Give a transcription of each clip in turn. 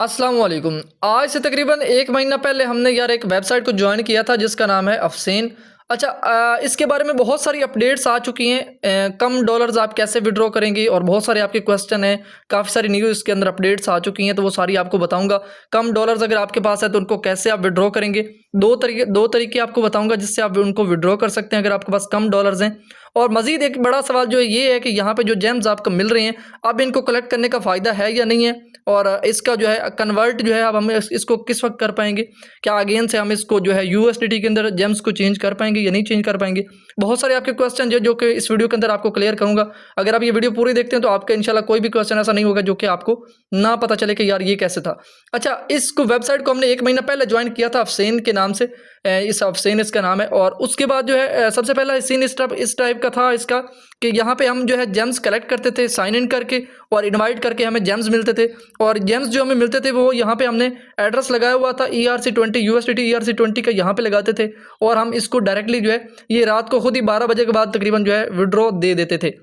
अस्सलाम वालेकुम। आज से तकरीबन 1 महीना पहले हमने यार एक वेबसाइट को जॉइन किया था जिसका नाम है अफसेन। अच्छा, इसके बारे में बहुत सारी अपडेट्स आ चुकी हैं। कम डॉलर्स आप कैसे विड्रॉ करेंगे और बहुत सारे आपके क्वेश्चन हैं। काफ़ी सारी न्यूज़ इसके अंदर अपडेट्स आ चुकी हैं, तो वो सारी आपको बताऊंगा। कम डॉलर्स अगर आपके पास है तो उनको कैसे आप विड्रॉ करेंगे। दो तरीके आपको बताऊंगा जिससे आप उनको विड्रॉ कर सकते हैं अगर आपके पास कम डॉलर्स हैं। और मज़ीद एक बड़ा सवाल जो है ये है कि यहाँ पे जो जेम्स आपको मिल रहे हैं, अब इनको कलेक्ट करने का फ़ायदा है या नहीं है, और इसका जो है कन्वर्ट जो है अब हम इसको किस वक्त कर पाएंगे। क्या अगेन से हम इसको जो है यूएसडीटी के अंदर जेम्स को चेंज कर पाएंगे या नहीं चेंज कर पाएंगे। बहुत सारे आपके क्वेश्चन जो कि इस वीडियो के अंदर आपको क्लियर करूंगा। अगर आप ये वीडियो पूरी देखते हैं तो आपका इंशाल्लाह कोई भी क्वेश्चन ऐसा नहीं होगा जो कि आपको ना पता चले कि यार ये कैसे था। अच्छा, इसको वेबसाइट को हमने 1 महीना पहले ज्वाइन किया था अफसेन के नाम से। इस अफसेन इसका नाम है। और उसके बाद जो है सबसे पहला सीन इस टाइप का था इसका कि यहाँ पे हम जो है जेम्स कलेक्ट करते थे साइन इन करके, और इनवाइट करके हमें जेम्स मिलते थे। और जेम्स जो हमें मिलते थे वो यहाँ पे हमने एड्रेस लगाया हुआ था ERC20 USDT ERC20 का यहाँ पे लगाते थे, और हम इसको डायरेक्टली जो है ये रात को खुद ही 12 बजे के बाद तकरीबन जो है विड्रॉ दे देते थे।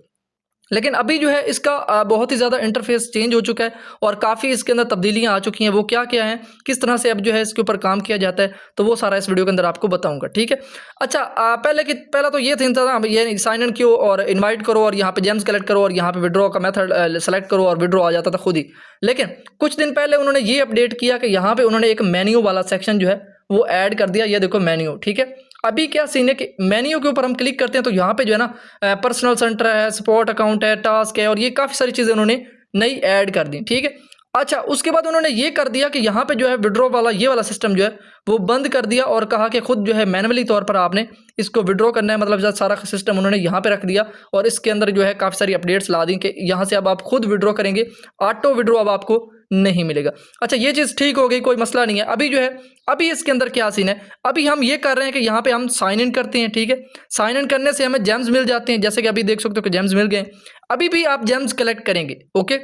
लेकिन अभी जो है इसका बहुत ही ज़्यादा इंटरफेस चेंज हो चुका है और काफ़ी इसके अंदर तब्दीलियां आ चुकी हैं। वो क्या क्या हैं, किस तरह से अब जो है इसके ऊपर काम किया जाता है, तो वो सारा इस वीडियो के अंदर आपको बताऊंगा। ठीक है। अच्छा, पहला तो ये था ये साइन इन कियो और इनवाइट करो और यहाँ पे जेम्स कलेक्ट करो और यहाँ पे विड्रॉ का मेथड सेलेक्ट करो और विड्रॉ आ जाता था खुद ही। लेकिन कुछ दिन पहले उन्होंने ये अपडेट किया कि यहाँ पे उन्होंने एक मेन्यू वाला सेक्शन जो है वो ऐड कर दिया। ये देखो मेन्यू। ठीक है। अभी क्या सीन है कि मेन्यू के ऊपर हम क्लिक करते हैं तो यहाँ पे जो है ना पर्सनल सेंटर है, सपोर्ट अकाउंट है, टास्क है, और ये काफ़ी सारी चीज़ें उन्होंने नई ऐड कर दी। ठीक है। अच्छा, उसके बाद उन्होंने ये कर दिया कि यहाँ पे जो है विड्रॉ वाला ये वाला सिस्टम जो है वो बंद कर दिया और कहा कि खुद जो है मैनुअली तौर पर आपने इसको विड्रॉ करना है। मतलब सारा सिस्टम उन्होंने यहाँ पे रख दिया और इसके अंदर जो है काफ़ी सारी अपडेट्स ला दी कि यहाँ से अब आप खुद विड्रॉ करेंगे, ऑटो विड्रॉ अब आपको नहीं मिलेगा। अच्छा, ये चीज़ ठीक हो गई, कोई मसला नहीं है। अभी जो है अभी इसके अंदर क्या सीन है, अभी हम ये कर रहे हैं कि यहाँ पे हम साइन इन करते हैं। ठीक है। साइन इन करने से हमें जेम्स मिल जाते हैं, जैसे कि अभी देख सकते हो कि जेम्स मिल गए। अभी भी आप जेम्स कलेक्ट करेंगे, ओके।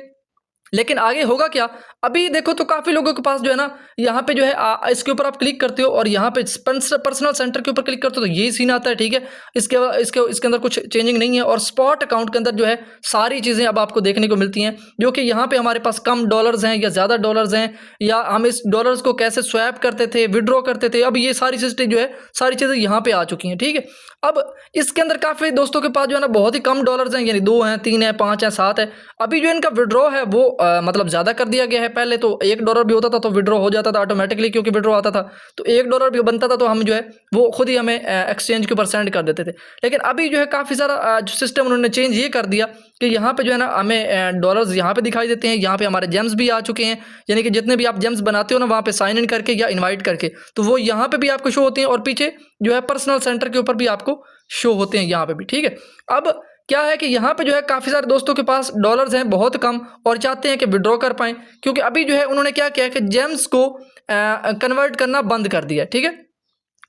लेकिन आगे होगा क्या, अभी देखो तो काफ़ी लोगों के पास जो है ना यहाँ पे जो है इसके ऊपर आप क्लिक करते हो और यहाँ पे पर्सनल सेंटर के ऊपर क्लिक करते हो तो ये सीन आता है। ठीक है। इसके अंदर कुछ चेंजिंग नहीं है। और स्पॉट अकाउंट के अंदर जो है सारी चीज़ें अब आपको देखने को मिलती हैं, जो कि यहाँ पे हमारे पास कम डॉलर्स हैं या ज़्यादा डॉलर्स हैं, या हम इस डॉलर्स को कैसे स्वैप करते थे, विड्रॉ करते थे। अब ये सारी सिस्टम जो है सारी चीज़ें यहाँ पे आ चुकी हैं। ठीक है। अब इसके अंदर काफ़ी दोस्तों के पास जो है ना बहुत ही कम डॉलर्स हैं, यानी 2 हैं, 3 हैं, 5 हैं, 7 है। अभी जो इनका विड्रॉ है वो मतलब ज़्यादा कर दिया गया है। पहले तो $1 भी होता था तो विड्रॉ हो जाता था ऑटोमेटिकली, क्योंकि विड्रॉ आता था तो $1 भी बनता था तो हम जो है वो खुद ही हमें एक्सचेंज के ऊपर सेंड कर देते थे। लेकिन अभी जो है काफ़ी सारा जो सिस्टम उन्होंने चेंज ये कर दिया कि यहाँ पे जो है ना हमें डॉलर्स यहाँ पे दिखाई देते हैं। यहाँ पे हमारे जेम्स भी आ चुके हैं, यानी कि जितने भी आप जेम्स बनाते हो ना वहाँ पे साइन इन करके या इन्वाइट करके, तो वो यहाँ पे भी आपको शो होते हैं और पीछे जो है पर्सनल सेंटर के ऊपर भी आपको शो होते हैं यहाँ पे भी। ठीक है। अब क्या है कि यहाँ पे जो है काफ़ी सारे दोस्तों के पास डॉलर्स हैं बहुत कम और चाहते हैं कि विड्रॉ कर पाएँ, क्योंकि अभी जो है उन्होंने क्या किया कि जेम्स को कन्वर्ट करना बंद कर दिया। ठीक है।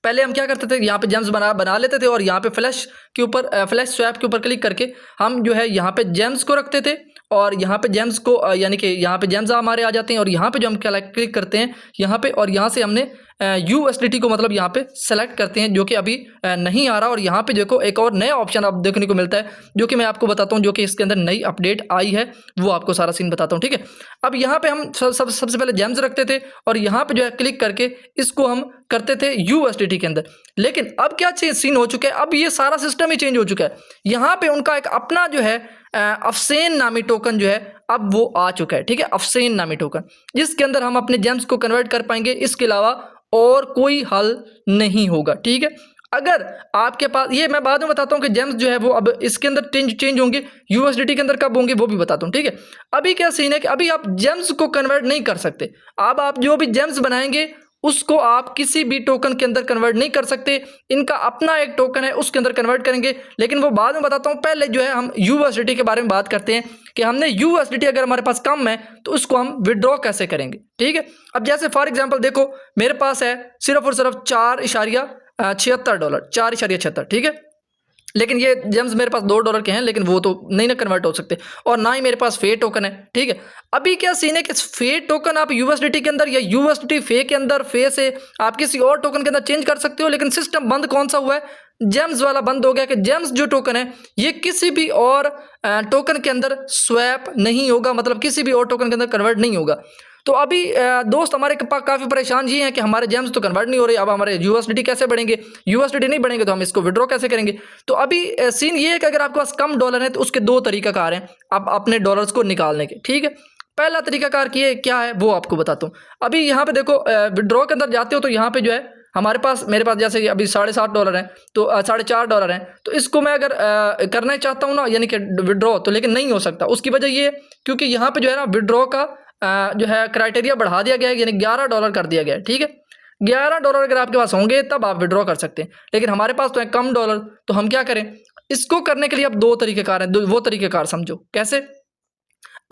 पहले हम क्या करते थे, यहाँ पे जेम्स बना लेते थे और यहाँ पे फ्लैश के ऊपर फ्लैश स्वैप के ऊपर क्लिक करके हम जो है यहाँ पे जेम्स को रखते थे और यहाँ पे जेम्स को यानी कि यहाँ पे जेम्स हमारे आ जाते हैं और यहाँ पे जो हम क्लिक करते हैं यहाँ पे, और यहाँ से हमने USDT को मतलब यहाँ पे सेलेक्ट करते हैं, जो कि अभी नहीं आ रहा। और यहाँ पे देखो एक और नया ऑप्शन आप देखने को मिलता है जो कि मैं आपको बताता हूँ, जो कि इसके अंदर नई अपडेट आई है, वो आपको सारा सीन बताता हूँ। ठीक है। अब यहाँ पे हम सबसे पहले जेम्स रखते थे और यहाँ पे जो है क्लिक करके इसको हम करते थे USDT के अंदर। लेकिन अब क्या सीन हो चुका है, अब ये सारा सिस्टम ही चेंज हो चुका है। यहाँ पे उनका एक अपना जो है अफसेन नामी टोकन जो है अब वो आ चुका है। ठीक है। अफसेन नामी टोकन, जिसके अंदर हम अपने जेम्स को कन्वर्ट कर पाएंगे, इसके अलावा और कोई हल नहीं होगा। ठीक है। अगर आपके पास, ये मैं बाद में बताता हूँ कि जेम्स जो है वो अब इसके अंदर चेंज होंगे, USDT के अंदर कब होंगे वो भी बताता हूँ। ठीक है। अभी क्या सीन है कि अभी आप जेम्स को कन्वर्ट नहीं कर सकते। अब आप जो भी जेम्स बनाएंगे उसको आप किसी भी टोकन के अंदर कन्वर्ट नहीं कर सकते। इनका अपना एक टोकन है उसके अंदर कन्वर्ट करेंगे, लेकिन वो बाद में बताता हूँ। पहले जो है हम USDT के बारे में बात करते हैं कि हमने USDT अगर हमारे पास कम है तो उसको हम विड्रॉ कैसे करेंगे। ठीक है। अब जैसे फॉर एग्जांपल देखो मेरे पास है सिर्फ और सिर्फ $4.76, 4.76। ठीक है। लेकिन ये जेम्स मेरे पास $2 के हैं, लेकिन वो तो नहीं ना कन्वर्ट हो सकते, और ना ही मेरे पास फे टोकन है। ठीक है। अभी क्या सीन है कि फे टोकन आप USDT के अंदर या USDT फे के अंदर, फे से आप किसी और टोकन के अंदर चेंज कर सकते हो, लेकिन सिस्टम बंद कौन सा हुआ है, जेम्स वाला बंद हो गया कि जेम्स जो टोकन है ये किसी भी और टोकन के अंदर स्वैप नहीं होगा, मतलब किसी भी और टोकन के अंदर कन्वर्ट नहीं होगा। तो अभी दोस्त हमारे काफ़ी परेशान ये हैं कि हमारे जेम्स तो कन्वर्ट नहीं हो रहे, अब हमारे यूएसडीटी कैसे बढ़ेंगे, यूएसडीटी नहीं बढ़ेंगे तो हम इसको विड्रॉ कैसे करेंगे। तो अभी सीन ये है कि अगर आपके पास कम डॉलर है तो उसके दो तरीकाकार हैं अब अपने डॉलर्स को निकालने के, ठीक है। पहला तरीकाकार क्या है वो आपको बताता हूँ। अभी यहाँ पे देखो विड्रॉ के अंदर जाते हो तो यहाँ पे जो है हमारे पास, मेरे पास जैसे अभी $7.5 है तो $4.5 है, तो इसको मैं अगर करना चाहता हूँ ना यानी कि विड्रॉ, तो लेकिन नहीं हो सकता। उसकी वजह ये है क्योंकि यहाँ पे जो है ना विड्रॉ का जो है क्राइटेरिया बढ़ा दिया गया है, यानी $11 कर दिया गया है, ठीक है। $11 अगर आपके पास होंगे तब आप विड्रॉ कर सकते हैं, लेकिन हमारे पास तो है कम डॉलर, तो हम क्या करें। इसको करने के लिए अब दो तरीकेकार हैं, वो तरीकेकार समझो कैसे।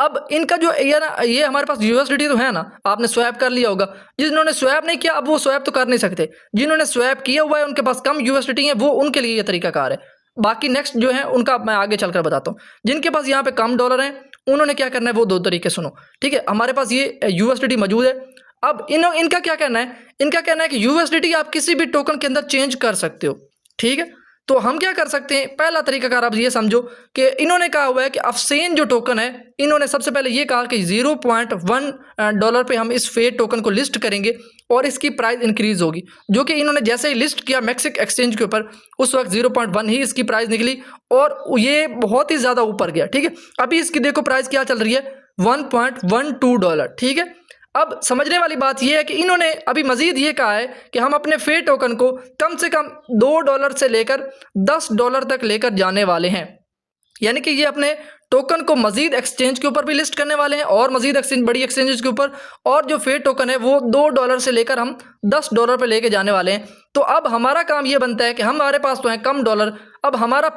अब इनका जो ये हमारे पास यूएसडीटी तो है ना, आपने स्वैप कर लिया होगा। जिन्होंने स्वैप नहीं किया अब वो स्वैप तो कर नहीं सकते, जिन्होंने स्वैप किया हुआ है उनके पास कम यूएसडीटी है, वो उनके लिए ये तरीकाकार है। बाकी नेक्स्ट जो है उनका मैं आगे चलकर बताता हूँ। जिनके पास यहाँ पे कम डॉलर हैं उन्होंने क्या करना है वो दो तरीके सुनो, ठीक है। हमारे पास ये यूएसडीटी मौजूद है। अब इनका क्या कहना है, इनका कहना है कि यूएसडीटी आप किसी भी टोकन के अंदर चेंज कर सकते हो, ठीक है। तो हम क्या कर सकते हैं, पहला तरीकाकार आप ये समझो कि इन्होंने कहा हुआ है कि अफसेन जो टोकन है, इन्होंने सबसे पहले ये कहा कि $0.1 पे हम इस फेट टोकन को लिस्ट करेंगे और इसकी प्राइस इंक्रीज होगी, जो कि इन्होंने जैसे ही लिस्ट किया मैक्सिक एक्सचेंज के ऊपर उस वक्त 0.1 ही इसकी प्राइस निकली और ये बहुत ही ज़्यादा ऊपर गया, ठीक है। अभी इसकी देखो प्राइस क्या चल रही है, $1.12, ठीक है। अब समझने वाली बात यह है कि इन्होंने अभी मजीद ये कहा है कि हम अपने फे टोकन को कम से कम $2 से लेकर $10 तक लेकर जाने वाले हैं, यानी कि ये अपने टोकन को मजीद एक्सचेंज के ऊपर भी लिस्ट करने वाले हैं और मजीद बड़ी एक्सचेंजेस के ऊपर, और जो फे टोकन है वो $2 से लेकर हम $10 पे लेके जाने वाले हैं। तो अब हमारा काम ये बनता है कि हमारे पास तो है कम डॉलर, अब हमारा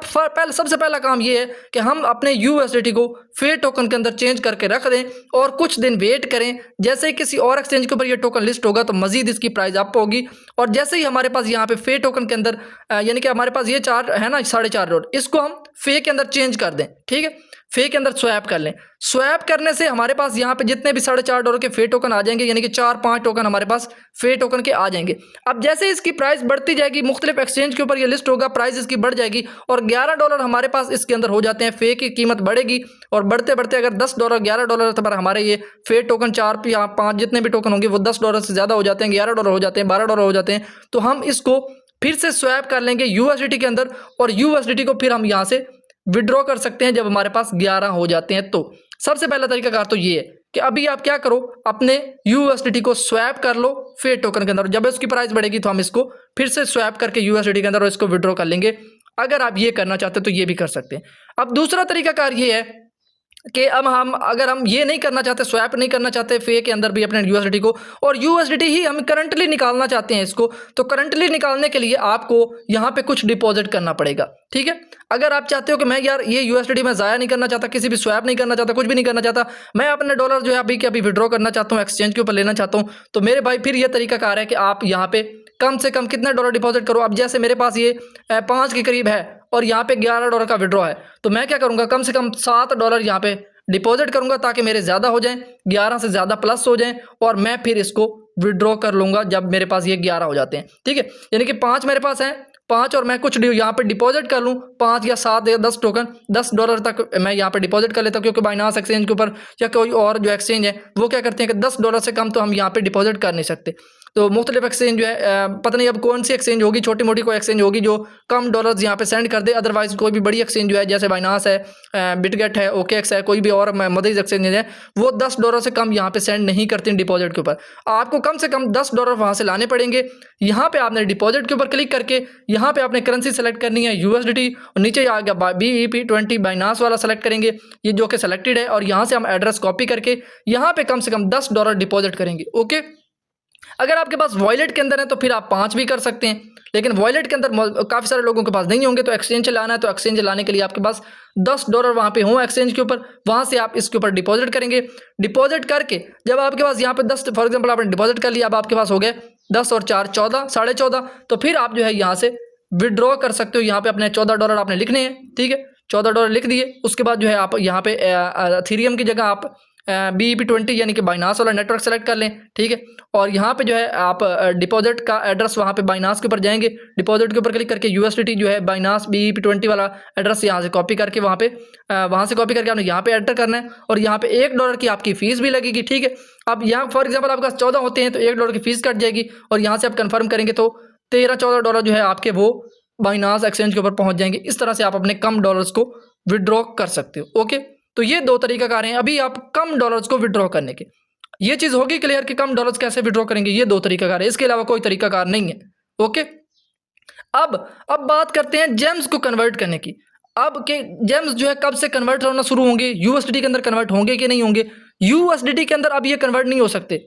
सबसे पहला काम ये है कि हम अपने यूएसडीटी को फे टोकन के अंदर चेंज करके रख दें और कुछ दिन वेट करें। जैसे ही किसी और एक्सचेंज के ऊपर ये टोकन लिस्ट होगा तो मजीद इसकी प्राइस अप होगी, और जैसे ही हमारे पास यहाँ पे फे टोकन के अंदर यानी कि हमारे पास ये चार्ज है ना $4.5, इसको हम फे के अंदर चेंज कर दें, ठीक है। फे के अंदर स्वैप कर लें। स्वैप करने से हमारे पास यहाँ पे जितने भी $4.5 के फे टोकन आ जाएंगे, यानी कि 4-5 टोकन हमारे पास फे टोकन के आ जाएंगे। अब जैसे इसकी प्राइस बढ़ती जाएगी, मुख्तलिफ एक्सचेंज के ऊपर ये लिस्ट होगा, प्राइस इसकी बढ़ जाएगी और $11 हमारे पास इसके अंदर हो जाते हैं। फे की कीमत बढ़ेगी और बढ़ते बढ़ते अगर $10 $11 तक हमारे ये फे टोकन 4 या 5 जितने भी टोकन होंगे वो $10 से ज़्यादा हो जाते हैं, $11 हो जाते हैं, $12 हो जाते हैं, तो हम इसको फिर से स्वैप कर लेंगे यूएसडीटी के अंदर और यूएसडीटी को फिर हम यहाँ से विड्रॉ कर सकते हैं जब हमारे पास 11 हो जाते हैं। तो सबसे पहला तरीकाकार तो ये है कि अभी आप क्या करो, अपने यूएसडीटी को स्वैप कर लो फे टोकन के अंदर, जब उसकी प्राइस बढ़ेगी तो हम इसको फिर से स्वैप करके यूएसडीटी के अंदर और इसको विड्रॉ कर लेंगे। अगर आप ये करना चाहते हैं तो ये भी कर सकते हैं। अब दूसरा तरीकाकार ये है कि अब अगर हम ये नहीं करना चाहते, स्वैप नहीं करना चाहते फे के अंदर भी अपने यूएसडीटी को, और यूएसडीटी ही हम करंटली निकालना चाहते हैं इसको, तो करंटली निकालने के लिए आपको यहाँ पे कुछ डिपॉजिट करना पड़ेगा, ठीक है। अगर आप चाहते हो कि मैं यार ये यूएसडीटी मैं ज़ाया नहीं करना चाहता, किसी भी स्वैप नहीं करना चाहता, कुछ भी नहीं करना चाहता, मैं अपने डॉलर जो है अभी के अभी विड्रॉ करना चाहता हूँ, एक्सचेंज के ऊपर लेना चाहता हूँ, तो मेरे भाई फिर ये तरीकाकार है कि आप यहाँ पे कम से कम कितना डॉलर डिपॉजिट करो। अब जैसे मेरे पास ये 5 के करीब है और यहाँ पे $11 का विड्रॉ है, तो मैं क्या करूँगा, कम से कम $7 यहाँ पे डिपॉजिट करूंगा ताकि मेरे ज़्यादा हो जाएं, 11 से ज़्यादा प्लस हो जाएं, और मैं फिर इसको विड्रॉ कर लूँगा जब मेरे पास ये 11 हो जाते हैं, ठीक है। यानी कि 5 मेरे पास हैं, 5 और मैं कुछ यहाँ पे डिपॉजिट कर लूँ, 5 या 7 या 10 टोकन $10 तक मैं यहाँ पे डिपॉजिट कर लेता हूँ, क्योंकि बाइनांस एक्सचेंज के ऊपर या कोई और जो एक्सचेंज है वो क्या करते हैं कि $10 से कम तो हम यहाँ पे डिपॉजिट कर नहीं सकते। तो मुख्तलिफ एक्सचेंज जो है पता नहीं अब कौन सी एक्सचेंज होगी, छोटी मोटी कोई एक्सचेंज होगी जो कम डॉलर्स यहाँ पे सेंड कर दे, अदरवाइज कोई भी बड़ी एक्सचेंज जो है जैसे बाइनांस है, बिटगेट है, ओकेएक्स है, कोई भी और मदीज एक्सचेंज है वो $10 से कम यहाँ पे सेंड नहीं करती डिपॉजिट के ऊपर। आपको कम से कम $10 वहाँ से लाने पड़ेंगे। यहाँ पे आपने डिपॉजिट के ऊपर क्लिक करके यहाँ पे आपने करेंसी सेलेक्ट करनी है यूएसडीटी, और नीचे आ गया BEP20 बाइनांस वाला सेलेक्ट करेंगे, ये जो कि सेलेक्टेड है, और यहाँ से हम एड्रेस कॉपी करके यहाँ पे कम से कम $10 डिपॉजिट करेंगे, ओके। अगर आपके पास वॉलेट के अंदर है तो फिर आप 5 भी कर सकते हैं, लेकिन वॉलेट के अंदर काफ़ी सारे लोगों के पास नहीं होंगे, तो एक्सचेंज चलाना है, तो एक्सचेंज चलाने के लिए आपके पास $10 वहाँ पे हों एक्सचेंज के ऊपर, वहाँ से आप इसके ऊपर डिपॉजिट करेंगे। डिपॉजिट करके जब आपके पास यहाँ पे 10 फॉर एग्जांपल आपने डिपॉजिट कर लिया, अब आपके पास हो गए 10 और 4 14 14.5, तो फिर आप जो है यहाँ से विड्रॉ कर सकते हो। यहाँ पे अपने $14 आपने लिखने हैं, ठीक है, $14 लिख दिए। उसके बाद जो है आप यहाँ पे एथेरियम की जगह आप BEP20 यानी कि बाइनास वाला नेटवर्क सेलेक्ट कर लें, ठीक है। और यहाँ पे जो है आप डिपॉजिट का एड्रेस वहाँ पे बाइनास के ऊपर जाएंगे, डिपॉजिट के ऊपर क्लिक करके USDT जो है बाइनास BEP20 वाला एड्रेस यहाँ से कॉपी करके वहाँ से कॉपी करके आपने यहाँ पे एंटर करना है और यहाँ पे $1 की आपकी फीस भी लगेगी, ठीक है। अब यहाँ फॉर एग्जाम्पल आपके पास 14 होते हैं तो $1 की फीस कट जाएगी और यहाँ से आप कन्फर्म करेंगे तो $13-14 जो है आपके वो बाइनास एक्सचेंज के ऊपर पहुँच जाएंगे। इस तरह से आप अपने कम डॉलर्स को विड्रॉ कर सकते हो, ओके। तो ये 2 तरीकाकार हैं अभी आप कम डॉलर्स को विड्रॉ करने के। ये चीज़ होगी क्लियर कि कम डॉलर्स कैसे विड्रॉ करेंगे, ये 2 तरीकाकार है, इसके अलावा कोई तरीकाकार नहीं है, ओके। अब बात करते हैं जेम्स को कन्वर्ट करने की। अब के जेम्स जो है कब से कन्वर्ट होना शुरू होंगे, USDT के अंदर कन्वर्ट होंगे कि नहीं होंगे। USDT के अंदर अब ये कन्वर्ट नहीं हो सकते।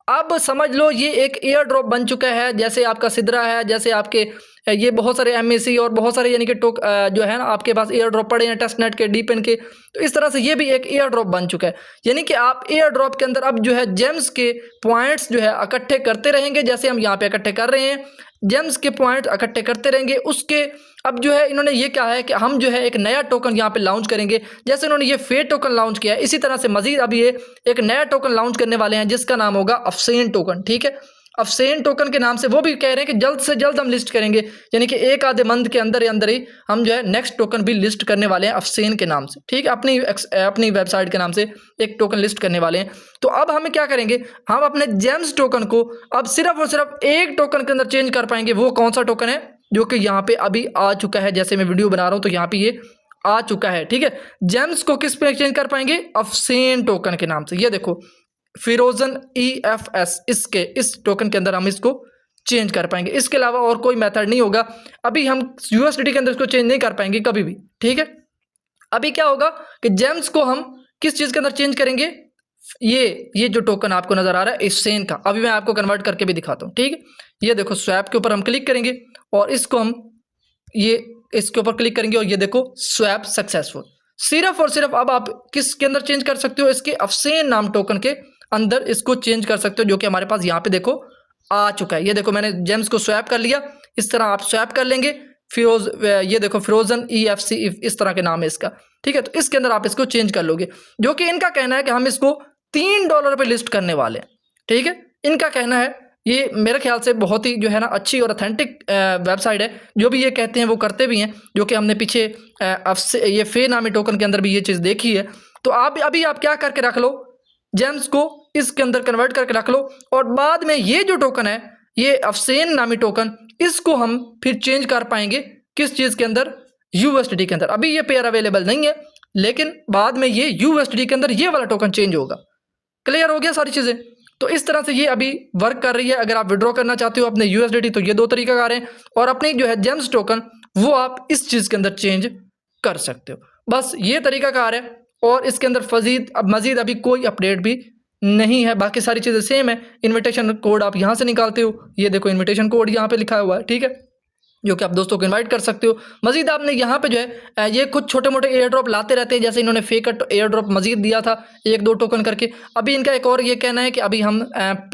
अब समझ लो ये एक एयर ड्रॉप बन चुका है, जैसे आपका सिद्रा है, जैसे आपके ये बहुत सारे MAC और बहुत सारे यानी कि जो है ना आपके पास एयर ड्रॉप पड़े हैं टेस्टनेट के, डीपेन के। तो इस तरह से ये भी एक एयर ड्रॉप बन चुका है, यानी कि आप एयर ड्रॉप के अंदर अब जो है जेम्स के पॉइंट्स जो है इकट्ठे करते रहेंगे, जैसे हम यहाँ पे इकट्ठे कर रहे हैं जेम्स के पॉइंट इकट्ठे करते रहेंगे। उसके अब जो है इन्होंने ये कहा है कि हम जो है एक नया टोकन यहाँ पे लॉन्च करेंगे, जैसे इन्होंने ये फेट टोकन लॉन्च किया है, इसी तरह से मजीद अब ये एक नया टोकन लॉन्च करने वाले हैं जिसका नाम होगा अफसेन टोकन, ठीक है। अफसेन टोकन के नाम से वो भी कह रहे हैं कि जल्द से जल्द हम लिस्ट करेंगे, यानी कि एक आधे मंथ के अंदर ही हम जो है नेक्स्ट टोकन भी लिस्ट करने वाले हैं अफसेन के नाम से, ठीक है। अपनी वेबसाइट के नाम से एक टोकन लिस्ट करने वाले हैं। तो अब हमें क्या करेंगे, हम अपने जेम्स टोकन को अब सिर्फ और सिर्फ एक टोकन के अंदर चेंज कर पाएंगे। वो कौन सा टोकन है, जो कि यहाँ पे अभी आ चुका है, जैसे मैं वीडियो बना रहा हूँ तो यहाँ पे ये आ चुका है, ठीक है। जेम्स को किस पे चेंज कर पाएंगे, अफसेन टोकन के नाम से। ये देखो फिरोजन EFS, इस टोकन के अंदर हम इसको चेंज कर पाएंगे। इसके अलावा और कोई मेथड नहीं होगा। अभी हम USDT के अंदर इसको चेंज नहीं कर पाएंगे कभी भी, ठीक है। अभी क्या होगा कि जेम्स को हम किस चीज़ के अंदर चेंज करेंगे, ये जो टोकन आपको नजर आ रहा है अफसेन का, अभी मैं आपको कन्वर्ट करके भी दिखाता हूँ, ठीक है। ये देखो स्वैप के ऊपर हम क्लिक करेंगे और इसको हम इसके ऊपर क्लिक करेंगे और ये देखो स्वैप सक्सेसफुल। सिर्फ और सिर्फ अब आप किसके अंदर चेंज कर सकते हो, इसके अफसेन नाम टोकन के अंदर इसको चेंज कर सकते हो, जो कि हमारे पास यहाँ पे देखो आ चुका है। ये देखो मैंने जेम्स को स्वैप कर लिया, इस तरह आप स्वैप कर लेंगे। ये देखो फिरोजन EFC इस तरह के नाम है इसका, ठीक है। तो इसके अंदर आप इसको चेंज कर लोगे, जो कि इनका कहना है कि हम इसको $3 पे लिस्ट करने वाले हैं, ठीक है। इनका कहना है, ये मेरे ख्याल से बहुत ही जो है ना अच्छी और ऑथेंटिक वेबसाइट है, जो भी ये कहते हैं वो करते भी हैं, जो कि हमने पीछे ये फे नामी टोकन के अंदर भी ये चीज़ देखी है। तो अभी आप क्या करके रख लो, जेम्स को इसके अंदर कन्वर्ट करके रख लो और बाद में ये जो टोकन है, ये अफसेन नामी टोकन, इसको हम फिर चेंज कर पाएंगे किस चीज़ के अंदर, USDT के अंदर। अभी ये पेयर अवेलेबल नहीं है, लेकिन बाद में ये USDT के अंदर ये वाला टोकन चेंज होगा। क्लियर हो गया सारी चीज़ें। तो इस तरह से ये अभी वर्क कर रही है। अगर आप विड्रॉ करना चाहते हो अपने USDT तो ये 2 तरीकाकार हैं, और अपनी जो है जेम्स टोकन वो आप इस चीज़ के अंदर चेंज कर सकते हो। बस ये तरीकाकार है और इसके अंदर मज़ीद अभी कोई अपडेट भी नहीं है, बाकी सारी चीज़ें सेम है। इनविटेशन कोड आप यहाँ से निकालते हो, ये देखो इनविटेशन कोड यहाँ पे लिखा हुआ है, ठीक है, जो कि आप दोस्तों को इनवाइट कर सकते हो। मजीद आपने यहाँ पे जो है ये कुछ छोटे मोटे एयर ड्रॉप लाते रहते हैं, जैसे इन्होंने फेक एयर ड्रॉप मजीद दिया था 1-2 टोकन करके। अभी इनका एक और ये कहना है कि अभी हम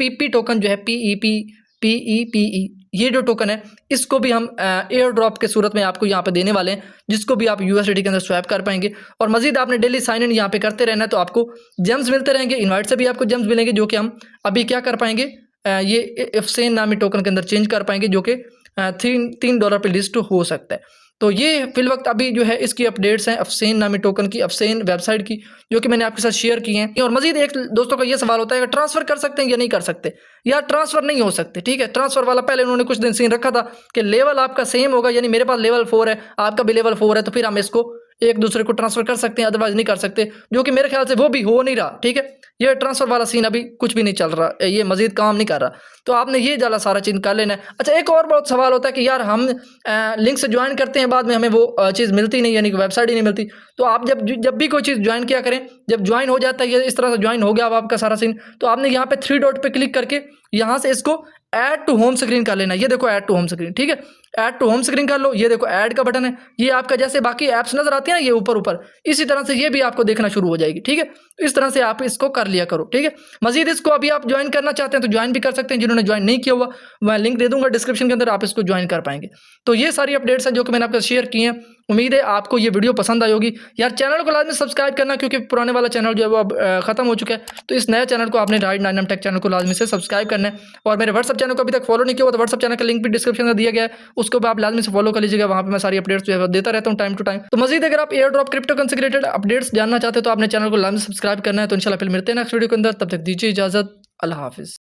PP टोकन जो है PEPE ये जो टोकन है इसको भी हम एयर ड्रॉप के सूरत में आपको यहाँ पे देने वाले हैं, जिसको भी आप USDT के अंदर स्वैप कर पाएंगे। और मजीद आपने डेली साइन इन यहाँ पे करते रहना है, तो आपको जेम्स मिलते रहेंगे, इनवाइट से भी आपको जेम्स मिलेंगे, जो कि हम अभी क्या कर पाएंगे, ये अफसेन नामी टोकन के अंदर चेंज कर पाएंगे, जो कि $3 पे लिस्ट हो सकता है। तो ये फिल वक्त अभी जो है इसकी अपडेट्स हैं अफसेन नामी टोकन की, अफसेन वेबसाइट की, जो कि मैंने आपके साथ शेयर की हैं। और मजीद एक दोस्तों का ये सवाल होता है कि ट्रांसफ़र कर सकते हैं या नहीं कर सकते। यार ट्रांसफ़र नहीं हो सकते, ठीक है। ट्रांसफ़र वाला पहले उन्होंने कुछ दिन सीन रखा था कि लेवल आपका सेम होगा, यानी मेरे पास लेवल 4 है, आपका भी लेवल 4 है, तो फिर हम इसको एक दूसरे को ट्रांसफ़र कर सकते हैं, अदरवाइज नहीं कर सकते, जो कि मेरे ख्याल से वो भी हो नहीं रहा, ठीक है। ये ट्रांसफ़र वाला सीन अभी कुछ भी नहीं चल रहा, ये मजीद काम नहीं कर रहा, तो आपने ये ज़्यादा सारा चीज़ कर लेना है। अच्छा, एक और बहुत सवाल होता है कि यार हम लिंक से ज्वाइन करते हैं, बाद में हमें वो चीज़ मिलती नहीं, यानी कि वेबसाइट ही नहीं मिलती। तो आप जब भी कोई चीज़ ज्वाइन किया करें, जब ज्वाइन हो जाता है ये इस तरह से ज्वाइन हो गया अब आपका सारा सीन, तो आपने यहाँ पे 3 डॉट पे क्लिक करके यहाँ से इसको ऐड टू होम स्क्रीन कर लेना। ये देखो ऐड टू होम स्क्रीन, ठीक है, ऐड टू होम स्क्रीन कर लो। ये देखो ऐड का बटन है, ये आपका जैसे बाकी ऐप्स नजर आती है ना ये ऊपर ऊपर, इसी तरह से ये भी आपको देखना शुरू हो जाएगी, ठीक है। इस तरह से आप इसको कर लिया करो, ठीक है। मजीद इसको अभी आप ज्वाइन करना चाहते हैं तो ज्वाइन भी कर सकते हैं, जिन्होंने ज्वाइन नहीं किया हुआ मैं लिंक दे दूंगा डिस्क्रिप्शन के अंदर, आप इसको ज्वाइन कर पाएंगे। तो ये सारी अपडेट्स हैं जो कि मैंने आपके शेयर की हैं, उम्मीद है आपको ये वीडियो पसंद आई होगी। यार चैनल को लाजमी सब्सक्राइब करना, क्योंकि पुराने वाला चैनल जो है वो अब खत्म हो चुका है। तो इस नए चैनल को आपने राइड 9M टेक चैनल को लाजमी से सब्सक्राइब करना है। और मेरे व्हाट्सअप चैनल को अभी तक फॉलो नहीं किया हो तो व्हाट्सअप चैनल का लिंक भी डिस्क्रिप्शन में दिया गया है, उसको भी आप लाजमी से फॉलो कर लीजिएगा। वहाँ पे मैं सारी अपडेट्स जो है देता रहता हूँ टाइम टू टाइम। तो मजीद अगर आप air drop crypto currency related updates जानना चाहते हो तो आपने चैनल को लाजमी सब्सक्राइब करना है। तो इंशाल्लाह फिर मिलते हैं नेक्स्ट वीडियो के अंदर, तब तक दीजिए इजाजत। अल्लाह हाफिज़।